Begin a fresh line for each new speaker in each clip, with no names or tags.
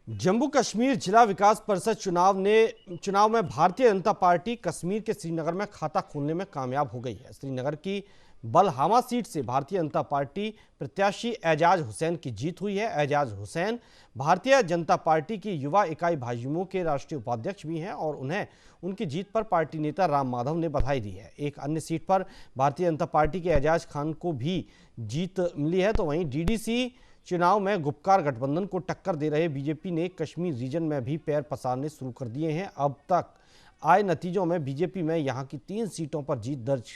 जम्मू कश्मीर जिला विकास परिषद चुनाव में भारतीय जनता पार्टी कश्मीर के श्रीनगर में खाता खोलने में कामयाब हो गई है। श्रीनगर की बलहामा सीट से भारतीय जनता पार्टी प्रत्याशी एजाज हुसैन की जीत हुई है। एजाज हुसैन भारतीय जनता पार्टी की युवा इकाई भाजयुमो के राष्ट्रीय उपाध्यक्ष भी हैं और उन्हें उनकी जीत पर पार्टी नेता राम माधव ने बधाई दी है। एक अन्य सीट पर भारतीय जनता पार्टी के एजाज खान को भी जीत मिली है। तो वहीं डीडीसी चुनाव में गुपकार गठबंधन को टक्कर दे रहे बीजेपी ने कश्मीर रीजन में भी पैर पसारने शुरू कर दिए हैं। अब तक आए नतीजों में बीजेपी में यहां की 3 सीटों पर जीत दर्ज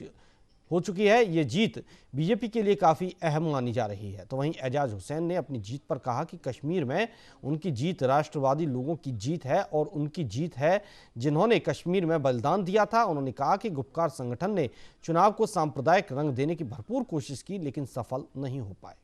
हो चुकी है। ये जीत बीजेपी के लिए काफ़ी अहम मानी जा रही है। तो वहीं एजाज हुसैन ने अपनी जीत पर कहा कि कश्मीर में उनकी जीत राष्ट्रवादी लोगों की जीत है और उनकी जीत है जिन्होंने कश्मीर में बलिदान दिया था। उन्होंने कहा कि गुपकार संगठन ने चुनाव को सांप्रदायिक रंग देने की भरपूर कोशिश की लेकिन सफल नहीं हो पाए।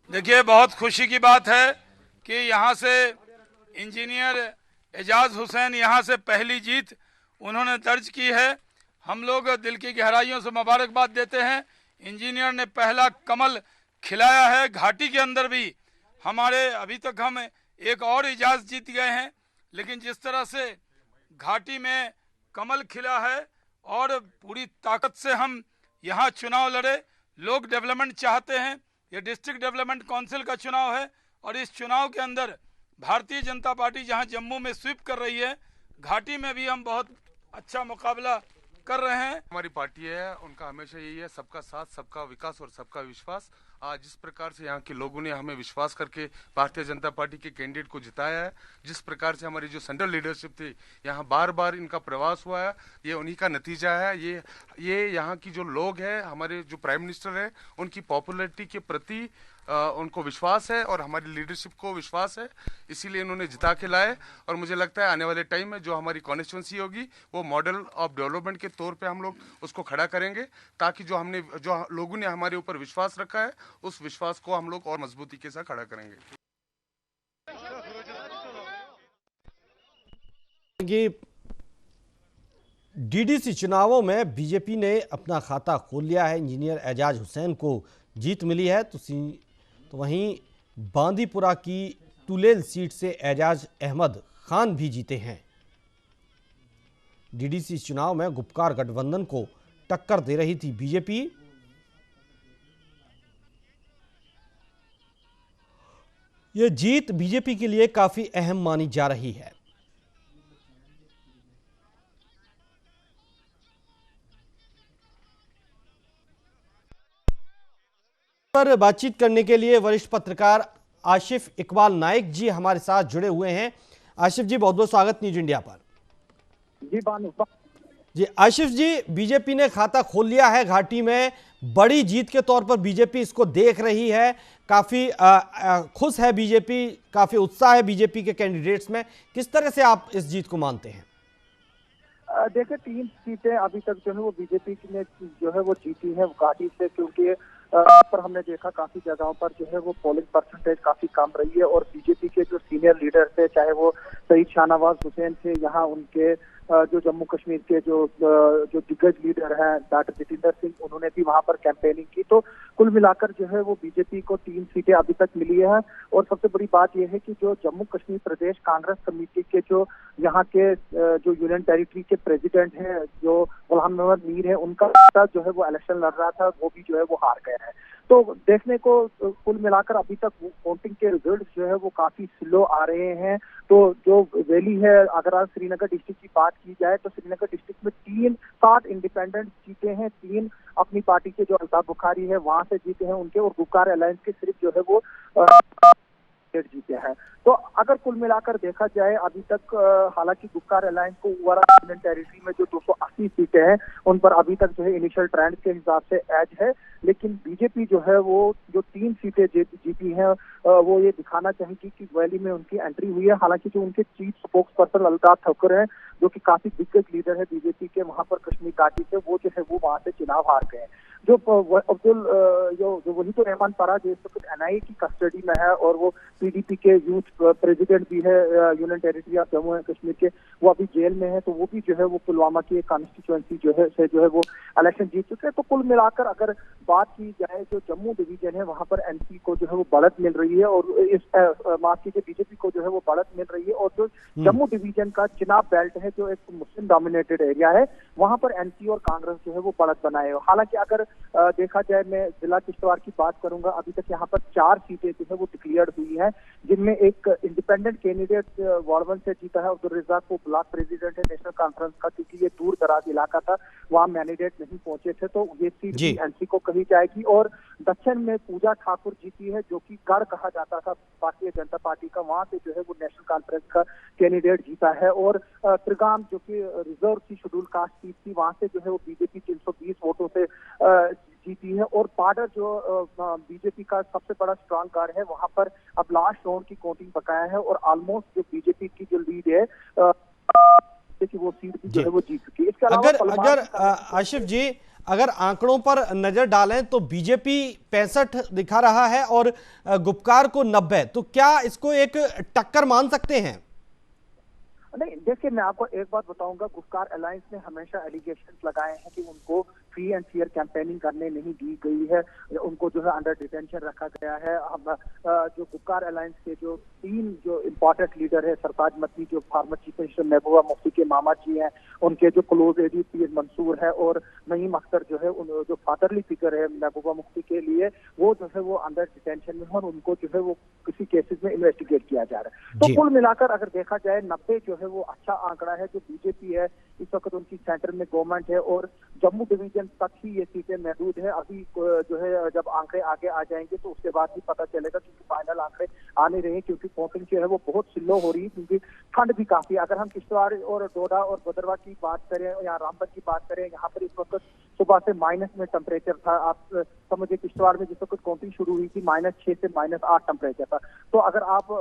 देखिए, बहुत खुशी की बात है कि यहाँ से इंजीनियर एजाज हुसैन यहाँ से पहली जीत उन्होंने दर्ज की है। हम लोग दिल की गहराइयों से मुबारकबाद देते हैं। इंजीनियर ने पहला कमल खिलाया है। घाटी के अंदर भी हमारे अभी तक हम एक और एजाज जीत गए हैं, लेकिन जिस तरह से घाटी में कमल खिला है और पूरी ताकत से हम यहाँ चुनाव लड़े। लोग डेवलपमेंट चाहते हैं। ये डिस्ट्रिक्ट डेवलपमेंट काउंसिल का चुनाव है और इस चुनाव के अंदर भारतीय जनता पार्टी जहां जम्मू में स्वीप कर रही है, घाटी में भी हम बहुत अच्छा मुकाबला कर रहे हैं।
हमारी पार्टी है, उनका हमेशा यही है, सबका साथ, सबका विकास और सबका विश्वास। आज जिस प्रकार से यहाँ के लोगों ने हमें विश्वास करके भारतीय जनता पार्टी के कैंडिडेट को जिताया है, जिस प्रकार से हमारी जो सेंट्रल लीडरशिप थी यहाँ बार बार इनका प्रवास हुआ है, ये उन्हीं का नतीजा है। ये यहाँ की जो लोग हैं, हमारे जो प्राइम मिनिस्टर है, उनकी पॉपुलैरिटी के प्रति उनको विश्वास है और हमारी लीडरशिप को विश्वास है, इसीलिए इन्होंने जिता के लाए। और मुझे लगता है आने वाले टाइम में जो हमारी कॉन्स्टिट्यूंसी होगी वो मॉडल ऑफ डेवलपमेंट के तौर पे हम लोग उसको खड़ा करेंगे, ताकि जो लोगों ने हमारे ऊपर विश्वास रखा है उस विश्वास को हम लोग और मजबूती के साथ खड़ा करेंगे।
डीडीसी चुनावों में बीजेपी ने अपना खाता खोल लिया है। इंजीनियर एजाज हुसैन को जीत मिली है। तो वहीं बांदीपुरा की तुलेल सीट से एजाज अहमद खान भी जीते हैं। डीडीसी चुनाव में गुपकार गठबंधन को टक्कर दे रही थी बीजेपी। यह जीत बीजेपी के लिए काफी अहम मानी जा रही है। पर बातचीत करने के लिए वरिष्ठ पत्रकार आशिफ इकबाल नाइक जी हमारे साथ जुड़े हुए हैं। आशिफ जी, बहुत बहुत स्वागत न्यूज इंडिया पर। जी आशिफ जी, बीजेपी ने खाता खोल लिया है घाटी में। बड़ी जीत के तौर पर बीजेपी इसको देख रही है। काफी खुश है बीजेपी, काफी उत्साह है बीजेपी के कैंडिडेट्स में। किस तरह से आप इस जीत को मानते हैं?
देखिए, 3 सीटें अभी तक जो है वो बीजेपी ने जो है वो जीती है घाटी से, क्योंकि पर हमने देखा काफी जगहों पर जो है वो पोलिंग परसेंटेज काफी कम रही है और बीजेपी के जो सीनियर लीडर थे, चाहे वो सईद शाहनवाज हुसैन थे, यहाँ उनके जो जम्मू कश्मीर के जो दिग्गज लीडर हैं डॉक्टर जितेंद्र सिंह, उन्होंने भी वहां पर कैंपेनिंग की। तो कुल मिलाकर जो है वो बीजेपी को 3 सीटें अभी तक मिली है। और सबसे बड़ी बात यह है कि जो जम्मू कश्मीर प्रदेश कांग्रेस कमेटी के जो यहाँ के जो यूनियन टेरिटरी के प्रेसिडेंट हैं, जो गुलाम मोहम्मद मीर है, उनका जो है वो इलेक्शन लड़ रहा था, वो भी जो है वो हार गए हैं। तो देखने को कुल मिलाकर अभी तक वोटिंग के रिजल्ट जो है वो काफी स्लो आ रहे हैं। तो जो वैली है, अगर आज श्रीनगर डिस्ट्रिक्ट की बात की जाए तो श्रीनगर डिस्ट्रिक्ट में 7 इंडिपेंडेंट जीते हैं, 3 अपनी पार्टी के जो अल्ताफ बुखारी है वहां से जीते हैं उनके, और गुपकार अलायंस के सिर्फ जो है वो जीते हैं। तो अगर कुल मिलाकर देखा जाए अभी तक, हालांकि गुपकार अलायंस को ओवरऑल यूनियन टेरिटरी में जो 280 सीटें हैं उन पर अभी तक जो है इनिशियल ट्रेंड के हिसाब से एज है, लेकिन बीजेपी जो है वो जो 3 सीटें जीती हैं वो ये दिखाना चाहेगी कि वैली में उनकी एंट्री हुई है। हालांकि जो उनके chief spokes person Altaf Thakur हैं, जो कि काफी दिग्गज लीडर है बीजेपी के वहां पर कश्मीर घाटी से, वो जो है वो वहां से चुनाव हार गए। जो अब्दुल जो वही तो रहमान परा जो इस वक्त एनआईए की कस्टडी में है और वो पीडीपी के यूथ प्रेसिडेंट भी है union territory of Jammu and Kashmir के, वो अभी जेल में है। तो वो भी जो है वो पुलवामा की कॉन्स्टिट्यूएंसी जो है वो इलेक्शन जीत चुके हैं। तो कुल मिलाकर अगर बात की जाए, जो जम्मू डिवीजन है वहां पर एनसी को जो है वो बढ़त मिल रही है, और इस माफ कीजिए बीजेपी को जो है वो बढ़त मिल रही है। और जो जम्मू डिवीजन का चिनाब बेल्ट है, जो एक मुस्लिम डोमिनेटेड एरिया है, वहां पर एनसी और कांग्रेस जो है वो बढ़त बनाए। हालांकि अगर देखा जाए, मैं जिला किश्तवाड़ की बात करूंगा, अभी तक यहाँ पर 4 सीटें जो है वो डिक्लेयर्ड हुई हैं, जिनमें एक इंडिपेंडेंट कैंडिडेट वार्ड 1 से जीता है अब्दुल रज़ाक, को ब्लॉक प्रेसिडेंट है नेशनल कॉन्फ्रेंस का, क्योंकि ये दूर दराज इलाका था, वहाँ मैंडेट नहीं पहुंचे थे, तो ये सीट भी एनसी को कही जाएगी। और दक्षिण में पूजा ठाकुर जीती है, जो कि गढ़ कहा जाता था भारतीय जनता पार्टी का, वहां से जो है वो नेशनल कॉन्फ्रेंस का कैंडिडेट जीता है। और त्रिगाम, जो कि रिजर्व की शेड्यूल कास्ट सीट थी, वहां से जो है वो बीजेपी 320 वोटों से जीती है। और पाडर, जो बीजेपी का सबसे बड़ा स्ट्रांग गढ़ है, वहां पर अब लास्ट राउंड की काउंटिंग बकाया है, और ऑलमोस्ट जो बीजेपी की जो लीड है कि वो सीट भी जो है वो जीत चुकी है। इसके अलावा
अगर आशिफ जी, अगर आंकड़ों पर नजर डालें तो बीजेपी 65 दिखा रहा है और गुपकार को 90, तो क्या इसको एक टक्कर मान सकते हैं?
नहीं, देखिए मैं आपको एक बात बताऊंगा, गुपकार अलायंस ने हमेशा एलिगेशंस लगाए हैं कि उनको फ्री एंड फेयर कैंपेनिंग करने नहीं दी गई है, उनको जो है अंडर डिटेंशन रखा गया है। हम जो गुपकार अलायंस के जो 3 जो इम्पोर्टेंट लीडर है, सरताज मदनी जो former chief minister Mehbooba Mufti के मामा जी हैं, उनके जो क्लोज एडी पीर मंसूर है, और नईम अख्तर जो है जो फादरली फिगर है महबूबा मुफ्ती के लिए, वो जो है वो अंडर डिटेंशन में है, और उनको जो है वो किसी केसेस में इन्वेस्टिगेट किया जा रहा है। तो कुल मिलाकर अगर देखा जाए 90 जो है वो अच्छा आंकड़ा है। जो बीजेपी है इस वक्त उनकी सेंटर में गवर्नमेंट है, और जम्मू डिवीजन तक ही ये सीटें महदूद है। अभी जो है जब आंकड़े आगे आ जाएंगे तो उसके बाद ही पता चलेगा, क्योंकि फाइनल आंकड़े आ नहीं रहे, क्योंकि काउंटिंग जो है वो बहुत स्लो हो रही है, क्योंकि ठंड भी काफी। अगर हम किश्तवाड़ और डोडा और भदरवा की बात करें या रामबन की बात करें, यहाँ पर इस वक्त सुबह से माइनस में टेम्परेचर था। आप समझिए किश्तवाड़ में जिस वक्त काउंटिंग शुरू हुई थी -6 से -8 टेम्परेचर था। तो अगर आप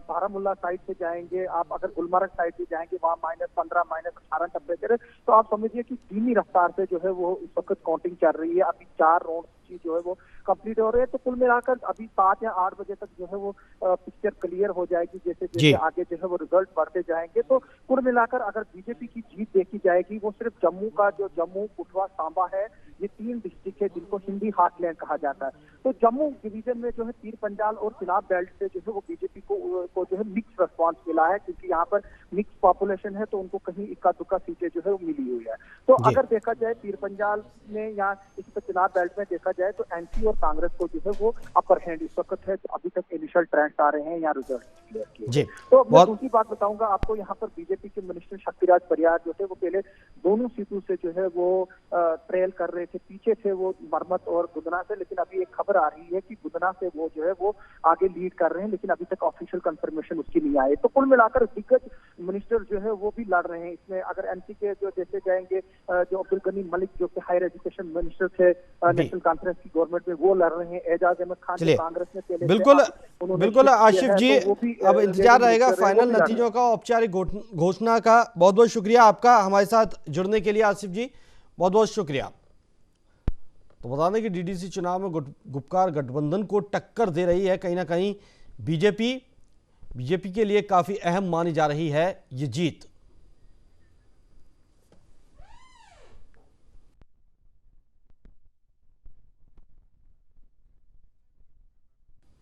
बारामूला साइड से जाएंगे, आप अगर गुलमर्ग साइड से जाएंगे, वहाँ -15 -18 टेम्परेचर है। तो आप समझिए कि धीमी रफ्तार से जो है वो इस वक्त काउंटिंग चल रही है। अभी 4 राउंड जो है वो कंप्लीट हो रहे हैं। तो कुल मिलाकर अभी 7 या 8 बजे तक जो है वो पिक्चर क्लियर हो जाएगी, जैसे जैसे आगे जो है वो रिजल्ट बढ़ते जाएंगे। तो कुल मिलाकर अगर बीजेपी की जीत देखी जाएगी, वो सिर्फ जम्मू का जो जम्मू कठुआ सांबा है, ये 3 डिस्ट्रिक्ट है जिनको हिंदी हार्टलैंड कहा जाता है। तो जम्मू डिवीजन में जो है पीर पंजाल और चिनाब बेल्ट से जो है वो बीजेपी को जो है मिक्स रिस्पांस मिला है, क्योंकि यहाँ पर मिक्स पॉपुलेशन है, तो उनको कहीं इक्का दुक्का सीटें जो है वो मिली हुई है। तो अगर देखा जाए पीर पंजाल में या इस पर चिनाब बेल्ट में देखा जाए, तो एनसी और कांग्रेस को जो है वो अपर हैंड इस वक्त है। तो अभी तक इनिशियल ट्रेंड्स आ रहे हैं, यहाँ रिजल्ट क्लियर किए। तो मैं दूसरी बात बताऊंगा आपको, यहाँ पर बीजेपी के मिनिस्टर शक्तिराज परियार जो थे, वो पहले दोनों सीटों से जो है वो ट्रेल कर रहे थे, पीछे थे वो मरमत और गुदना से। लेकिन अभी एक खबर आ रही है कि गुदना से वो जो है वो आगे लीड कर रहे हैं, लेकिन अभी तक ऑफिशियल कंफर्मेशन उसकी नहीं आई। तो कुल मिलाकर दिग्गज मिनिस्टर जो है वो भी लड़ रहे हैं इसमें। अगर एनसी के जो जैसे जाएंगे, जो अब्दुल गनी मलिक जो कि हायर एजुकेशन मिनिस्टर थे नेशनल कॉन्फ्रेंस की गवर्नमेंट में, वो लड़ रहे हैं। एजाज अहमद खान जो कांग्रेस में पहले
बिल्कुल आशिफ जी, अब इंतजार रहेगा फाइनल नतीजों का, औपचारिक घोषणा का। बहुत बहुत शुक्रिया आपका हमारे साथ जुड़ने के लिए आसिफ जी, बहुत बहुत शुक्रिया। तो बता दें कि डीडीसी चुनाव में गुपकार गठबंधन को टक्कर दे रही है। कहीं ना कहीं बीजेपी के लिए काफी अहम मानी जा रही है ये जीत।